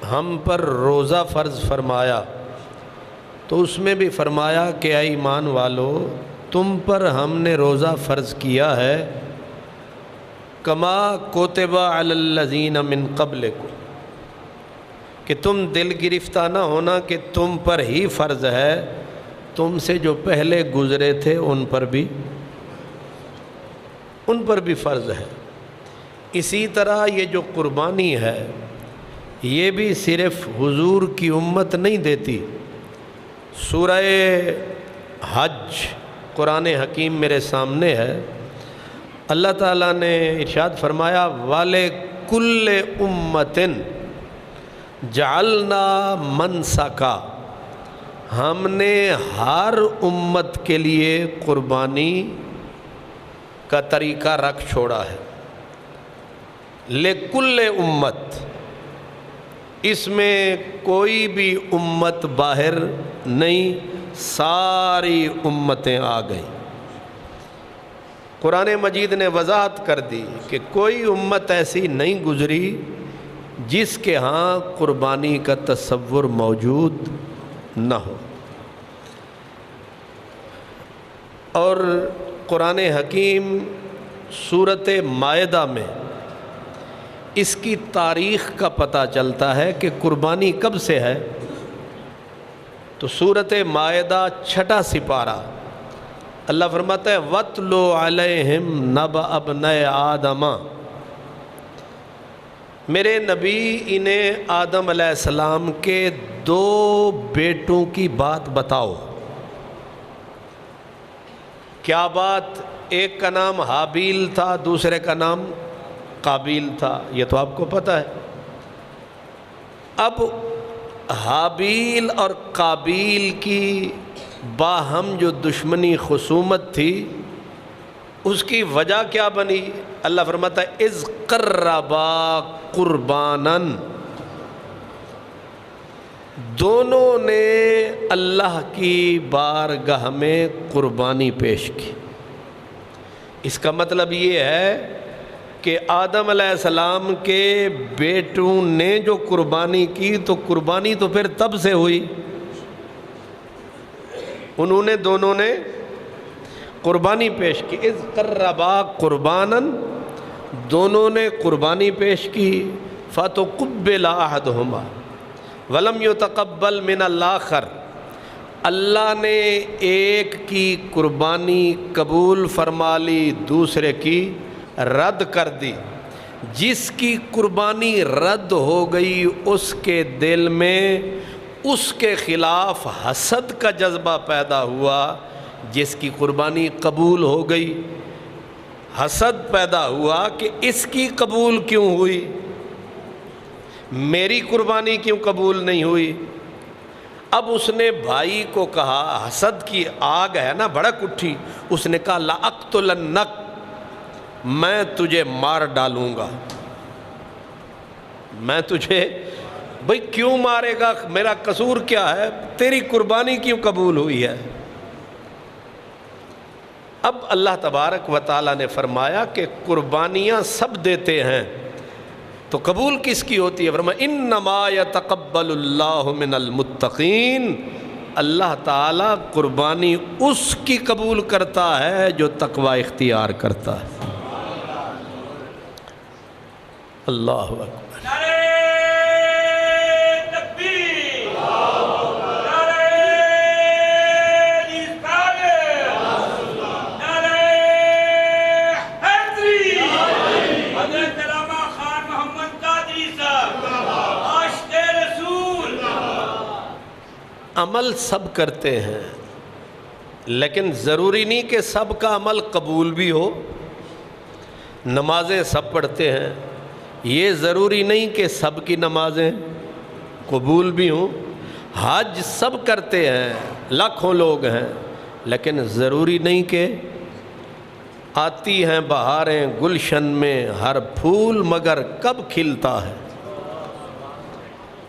ہم پر روزہ فرض فرمایا تو اس میں بھی فرمایا کہ اے ایمان والو تم پر ہم نے روزہ فرض کیا ہے کما کتب علی الذین من قبلکم، کہ تم دل گرفتہ نہ ہونا کہ تم پر ہی فرض ہے، تم سے جو پہلے گزرے تھے ان پر بھی فرض ہے۔ اسی طرح یہ جو قربانی ہے یہ بھی صرف حضور کی امت نہیں دیتی۔ سورہ حج قرآن حکیم میرے سامنے ہے، اللہ تعالیٰ نے ارشاد فرمایا وَلِكُلِّ أُمَّةٍ جَعَلْنَا مَنْسَكًا، ہم نے ہر امت کے لیے قربانی کا طریقہ رکھ چھوڑا ہے۔ لِكُلِّ أُمَّةٍ، اس میں کوئی بھی امت باہر نہیں، ساری امتیں آ گئیں۔ قرآن مجید نے وضاحت کر دی کہ کوئی امت ایسی نہیں گزری جس کے ہاں قربانی کا تصور موجود نہ ہو۔ اور قرآن حکیم سورۃ مائدہ میں اس کی تاریخ کا پتہ چلتا ہے کہ قربانی کب سے ہے۔ تو سورۃ مائدہ 6واں سپارہ، اللہ فرماتا ہے وَاتْلُ عَلَيْهِمْ نَبَأَ ابْنَيْ آدَمَ، میرے نبی انہیں آدم علیہ السلام کے 2 بیٹوں کی بات بتاؤ۔ کیا بات؟ ایک کا نام حابیل تھا، دوسرے کا نام قابیل تھا، یہ تو آپ کو پتہ ہے۔ اب حابیل اور قابیل کی باہم جو دشمنی خصومت تھی اس کی وجہ کیا بنی؟ اللہ فرماتا ہے اذ قربا قربانا، دونوں نے اللہ کی بارگاہ میں قربانی پیش کی۔ اس کا مطلب یہ ہے کہ آدم علیہ السلام کے بیٹوں نے جو قربانی کی تو قربانی تو پھر تب سے ہوئی، انہوں نے دونوں نے قربانی پیش کی۔ اذ قربا قربانا، دونوں نے قربانی پیش کی، فتقبل احدہما ولم یتقبل من الآخر، اللہ نے ایک کی قربانی قبول فرما لی، دوسرے کی رد کر دی۔ جس کی قربانی رد ہو گئی اس کے دل میں اس کے خلاف حسد کا جذبہ پیدا ہوا، جس کی قربانی قبول ہو گئی حسد پیدا ہوا کہ اس کی قبول کیوں ہوئی، میری قربانی کیوں قبول نہیں ہوئی۔ اب اس نے بھائی کو کہا، حسد کی آگ ہے نا بھڑک اٹھی، اس نے کہا لَأَقْتُلَنَّكَ، میں تجھے مار ڈالوں گا، میں تجھے، بھئی کیوں مارے گا، میرا قصور کیا ہے، تیری قربانی کیوں قبول ہوئی ہے۔ اب اللہ تبارک و تعالیٰ نے فرمایا کہ قربانیاں سب دیتے ہیں تو قبول کس کی ہوتی ہے؟ فرمایا انما یتقبل اللہ من المتقین، اللہ تعالیٰ قربانی اس کی قبول کرتا ہے جو تقوی اختیار کرتا ہے۔ اللہ اکبر۔ عمل سب کرتے ہیں لیکن ضروری نہیں کہ سب کا عمل قبول بھی ہو۔ نمازیں سب پڑھتے ہیں، یہ ضروری نہیں کہ سب کی نمازیں قبول بھی ہوں۔ حج سب کرتے ہیں، لاکھوں لوگ ہیں، لیکن ضروری نہیں کہ آتی ہیں بہاریں گلشن میں ہر پھول مگر کب کھلتا ہے۔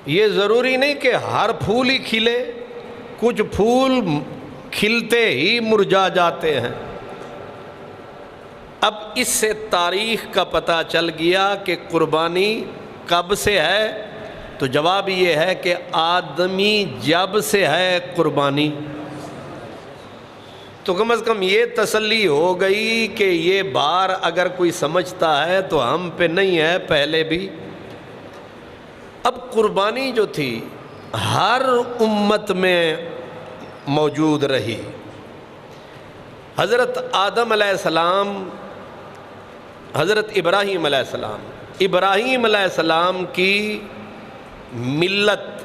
یہ ضروری نہیں کہ ہر پھول ہی کھلے، کچھ پھول کھلتے ہی مرجھا جاتے ہیں۔ اب اس سے تاریخ کا پتہ چل گیا کہ قربانی کب سے ہے، تو جواب یہ ہے کہ آدمی جب سے ہے قربانی، تو کم از کم یہ تسلی ہو گئی کہ یہ بار اگر کوئی سمجھتا ہے تو ہم پہ نہیں ہے، پہلے بھی۔ اب قربانی جو تھی ہر امت میں موجود رہی۔ حضرت آدم علیہ السلام، حضرت ابراہیم علیہ السلام، ابراہیم علیہ السلام کی ملت،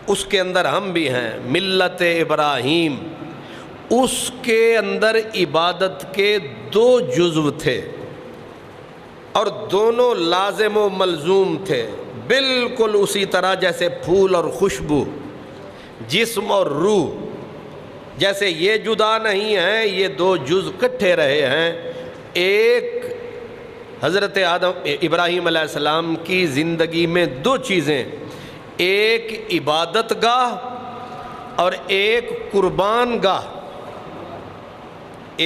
اس کے اندر ہم بھی ہیں، ملت ابراہیم، اس کے اندر عبادت کے 2 جزو تھے اور دونوں لازم و ملزوم تھے، بالکل اسی طرح جیسے پھول اور خوشبو، جسم اور روح، جیسے یہ جدا نہیں ہیں، یہ 2 جز کٹھے رہے ہیں۔ ایک حضرت ابراہیم علیہ السلام کی زندگی میں 2 چیزیں، ایک عبادت گاہ اور ایک قربان گاہ،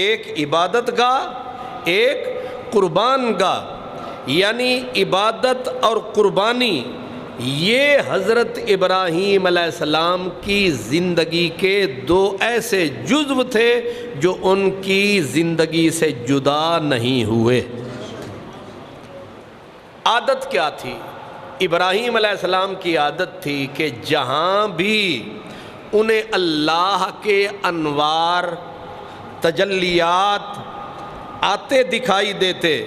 ایک عبادت گاہ ایک قربان گاہ، یعنی عبادت اور قربانی یہ حضرت ابراہیم علیہ السلام کی زندگی کے 2 ایسے جزو تھے جو ان کی زندگی سے جدا نہیں ہوئے۔ عادت کیا تھی؟ ابراہیم علیہ السلام کی عادت تھی کہ جہاں بھی انہیں اللہ کے انوار، تجلیات آتے دکھائی دیتے،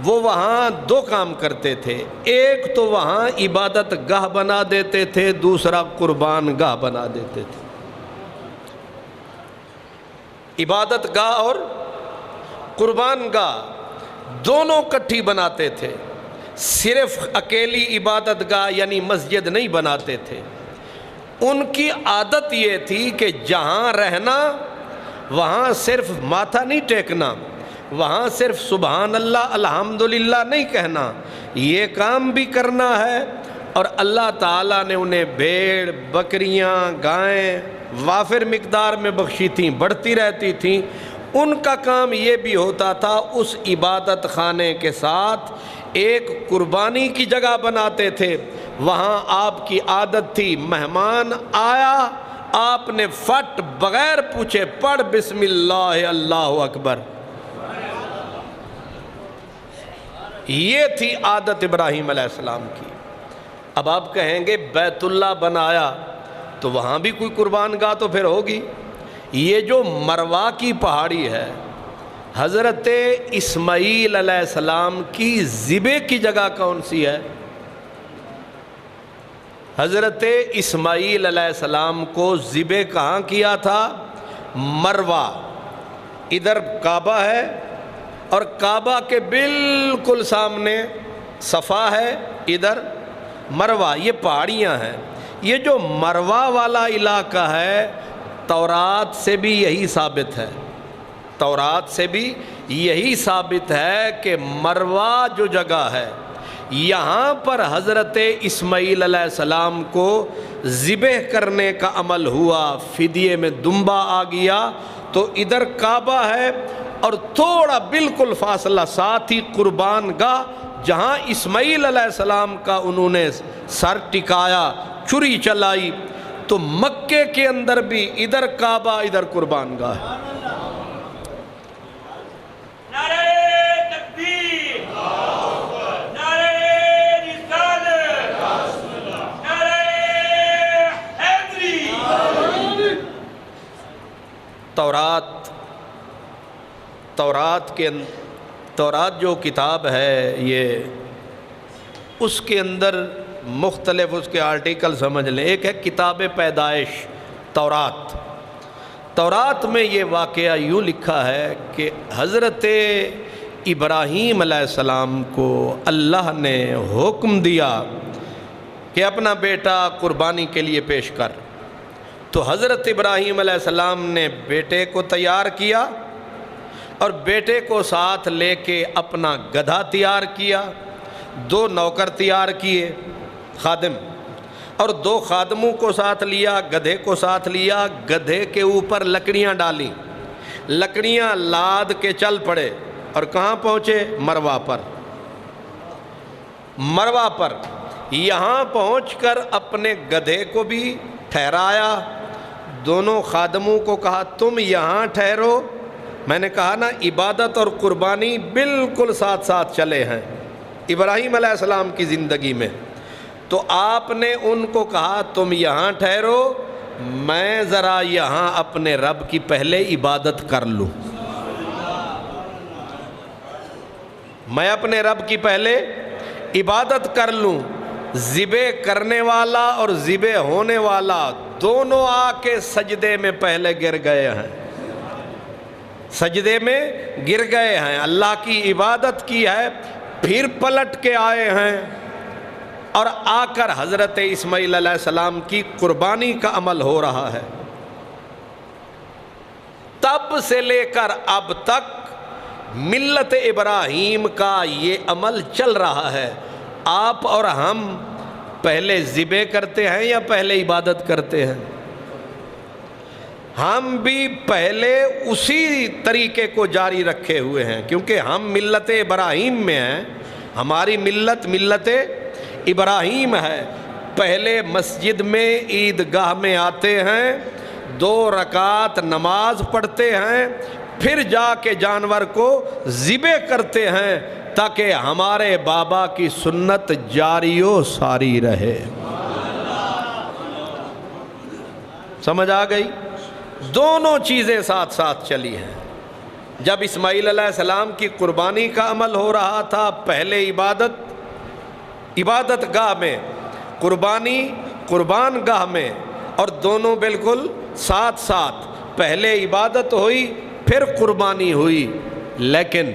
وہ وہاں 2 کام کرتے تھے، ایک تو وہاں عبادت گاہ بنا دیتے تھے، دوسرا قربان گاہ بنا دیتے تھے۔ عبادت گاہ اور قربان گاہ دونوں کٹھی بناتے تھے، صرف اکیلی عبادت گاہ یعنی مسجد نہیں بناتے تھے۔ ان کی عادت یہ تھی کہ جہاں رہنا وہاں صرف ماتھا نہیں ٹیکنا، وہاں صرف سبحان اللہ الحمدللہ نہیں کہنا، یہ کام بھی کرنا ہے۔ اور اللہ تعالیٰ نے انہیں بھیڑ، بکریاں، گائیں وافر مقدار میں بخشی تھیں، بڑھتی رہتی تھیں۔ ان کا کام یہ بھی ہوتا تھا، اس عبادت خانے کے ساتھ ایک قربانی کی جگہ بناتے تھے۔ وہاں آپ کی عادت تھی، مہمان آیا آپ نے فٹ بغیر پوچھے پڑھ بسم اللہ اللہ اکبر، یہ تھی عادت ابراہیم علیہ السلام کی۔ اب آپ کہیں گے بیت اللہ بنایا تو وہاں بھی کوئی قربان گاہ تو پھر ہوگی۔ یہ جو مروا کی پہاڑی ہے، حضرت اسماعیل علیہ السلام کی ذبح کی جگہ کون سی ہے؟ حضرت اسماعیل علیہ السلام کو ذبح کہاں کیا تھا؟ مروا۔ ادھر کعبہ ہے اور کعبہ کے بالکل سامنے صفا ہے، ادھر مروا، یہ پہاڑیاں ہیں۔ یہ جو مروا والا علاقہ ہے، تورات سے بھی یہی ثابت ہے، تورات سے بھی یہی ثابت ہے کہ مروا جو جگہ ہے، یہاں پر حضرت اسماعیل علیہ السلام کو ذبح کرنے کا عمل ہوا، فدیے میں دمبا آ گیا، تو ادھر کعبہ ہے اور تھوڑا بالکل فاصلہ ساتھ ہی قربان گاہ، جہاں اسماعیل علیہ السلام کا انہوں نے سر ٹکایا، چھری چلائی۔ تو مکے کے اندر بھی ادھر کعبہ ادھر قربان گاہ ہے۔ تورات جو کتاب ہے، یہ اس کے اندر مختلف اس کے آرٹیکل سمجھ لیں۔ ایک ہے کتاب پیدائش تورات میں یہ واقعہ یوں لکھا ہے کہ حضرت ابراہیم علیہ السلام کو اللہ نے حکم دیا کہ اپنا بیٹا قربانی کے لیے پیش کر۔ تو حضرت ابراہیم علیہ السلام نے بیٹے کو تیار کیا اور بیٹے کو ساتھ لے کے اپنا گدھا تیار کیا، 2 نوکر تیار کیے، خادم، اور 2 خادموں کو ساتھ لیا، گدھے کو ساتھ لیا، گدھے کے اوپر لکڑیاں ڈالیں، لکڑیاں لاد کے چل پڑے اور کہاں پہنچے؟ مروا پر۔ یہاں پہنچ کر اپنے گدھے کو بھی ٹھہرایا، دونوں خادموں کو کہا تم یہاں ٹھہرو۔ میں نے کہا نا عبادت اور قربانی بالکل ساتھ ساتھ چلے ہیں ابراہیم علیہ السلام کی زندگی میں۔ تو آپ نے ان کو کہا تم یہاں ٹھہرو، میں ذرا یہاں اپنے رب کی پہلے عبادت کر لوں، میں اپنے رب کی پہلے عبادت کر لوں۔ ذبح کرنے والا اور ذبح ہونے والا دونوں آ کے سجدے میں پہلے گر گئے ہیں، سجدے میں گر گئے ہیں، اللہ کی عبادت کی ہے، پھر پلٹ کے آئے ہیں اور آ کر حضرت اسماعیل علیہ السلام کی قربانی کا عمل ہو رہا ہے۔ تب سے لے کر اب تک ملت ابراہیم کا یہ عمل چل رہا ہے۔ آپ اور ہم پہلے ذبح کرتے ہیں یا پہلے عبادت کرتے ہیں؟ ہم بھی پہلے اسی طریقے کو جاری رکھے ہوئے ہیں، کیونکہ ہم ملت ابراہیم میں ہیں، ہماری ملت ابراہیم ہے۔ پہلے مسجد میں عیدگاہ میں آتے ہیں، 2 رکعت نماز پڑھتے ہیں، پھر جا کے جانور کو ذبح کرتے ہیں تاکہ ہمارے بابا کی سنت جاری و ساری رہے۔ سمجھ آ گئی؟ دونوں چیزیں ساتھ ساتھ چلی ہیں۔ جب اسماعیل علیہ السلام کی قربانی کا عمل ہو رہا تھا، پہلے عبادت گاہ میں، قربان گاہ میں، اور دونوں بالکل ساتھ ساتھ، پہلے عبادت ہوئی پھر قربانی ہوئی۔ لیکن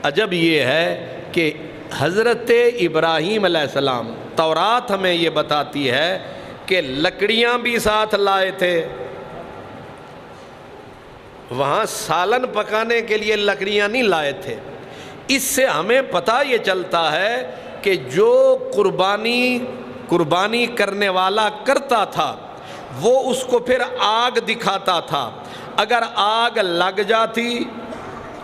عجب یہ ہے کہ حضرت ابراہیم علیہ السلام، تورات ہمیں یہ بتاتی ہے کہ لکڑیاں بھی ساتھ لائے تھے، وہاں سالن پکانے کے لیے لکڑیاں نہیں لائے تھے۔ اس سے ہمیں پتہ یہ چلتا ہے کہ جو قربانی کرنے والا کرتا تھا وہ اس کو پھر آگ دکھاتا تھا، اگر آگ لگ جاتی،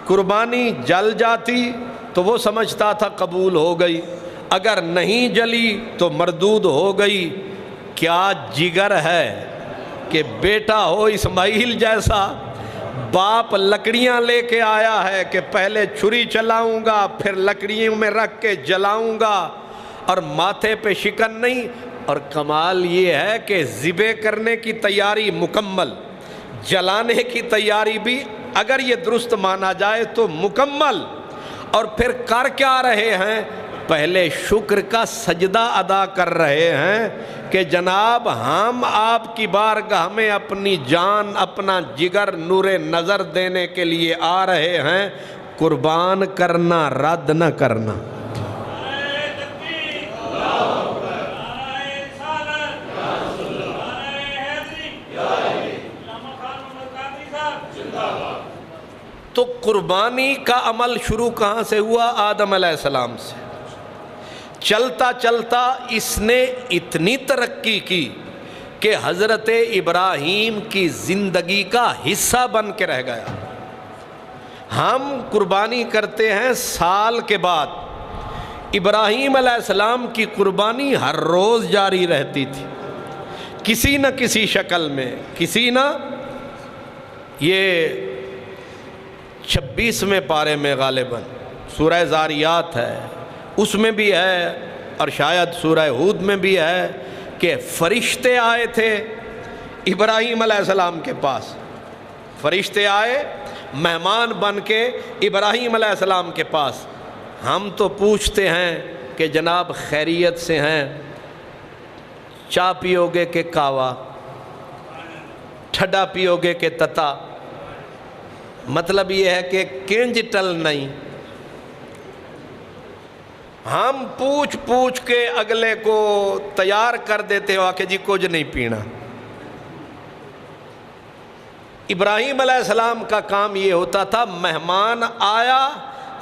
قربانی جل جاتی تو وہ سمجھتا تھا قبول ہو گئی، اگر نہیں جلی تو مردود ہو گئی۔ کیا جگر ہے کہ بیٹا ہو اسماعیل جیسا، باپ لکڑیاں لے کے آیا ہے کہ پہلے چھری چلاؤں گا پھر لکڑیوں میں رکھ کے جلاؤں گا، اور ماتھے پہ شکن نہیں۔ اور کمال یہ ہے کہ ذبح کرنے کی تیاری مکمل، جلانے کی تیاری بھی اگر یہ درست مانا جائے تو مکمل، اور پھر کر کیا رہے ہیں؟ پہلے شکر کا سجدہ ادا کر رہے ہیں کہ جناب ہم آپ کی بارگاہ میں اپنی جان، اپنا جگر نور نظر دینے کے لیے آ رہے ہیں، قربان کرنا رد نہ کرنا۔ تو قربانی کا عمل شروع کہاں سے ہوا؟ آدم علیہ السلام سے۔ چلتا چلتا اس نے اتنی ترقی کی کہ حضرت ابراہیم کی زندگی کا حصہ بن کے رہ گیا۔ ہم قربانی کرتے ہیں سال کے بعد، ابراہیم علیہ السلام کی قربانی ہر روز جاری رہتی تھی، کسی نہ کسی شکل میں، یہ 26ویں پارے میں غالباً سورہ زاریات ہے، اس میں بھی ہے، اور شاید سورہ ہود میں بھی ہے کہ فرشتے آئے تھے ابراہیم علیہ السلام کے پاس، فرشتے آئے مہمان بن کے ابراہیم علیہ السلام کے پاس۔ ہم تو پوچھتے ہیں کہ جناب خیریت سے ہیں؟ چا پیو گے کہ کاوا، ٹھڈا پیو گے کہ تتا؟ مطلب یہ ہے کہ کنج ٹل نہیں۔ ہم پوچھ کے اگلے کو تیار کر دیتے ہو کہ جی کچھ نہیں پینا۔ ابراہیم علیہ السلام کا کام یہ ہوتا تھا، مہمان آیا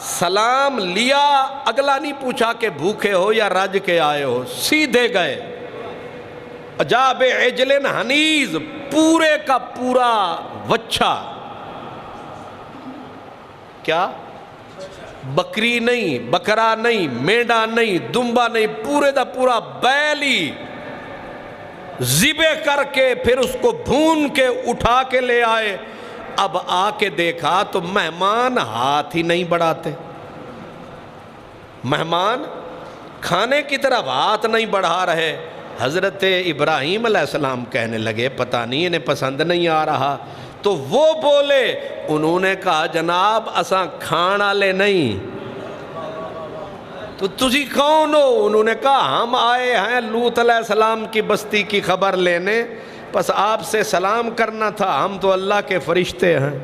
سلام لیا، اگلا نہیں پوچھا کہ بھوکے ہو یا رج کے آئے ہو، سیدھے گئے۔ جاب عجل حنیذ، پورے کا پورا وچھا، کیا بکری نہیں، بکرا نہیں، مینڈا نہیں، دمبا نہیں، پورے دا پورا بیل ہی ذبح کر کے پھر اس کو بھون کے اٹھا کے لے آئے۔ اب آ کے دیکھا تو مہمان ہاتھ ہی نہیں بڑھاتے، مہمان کھانے کی طرف ہاتھ نہیں بڑھا رہے۔ حضرت ابراہیم علیہ السلام کہنے لگے پتہ نہیں انہیں پسند نہیں آ رہا، تو وہ بولے، انہوں نے کہا جناب اساں کھان والے نہیں، تو تسی کون ہو؟ انہوں نے کہا ہم آئے ہیں لوط علیہ السلام کی بستی کی خبر لینے، بس آپ سے سلام کرنا تھا، ہم تو اللہ کے فرشتے ہیں۔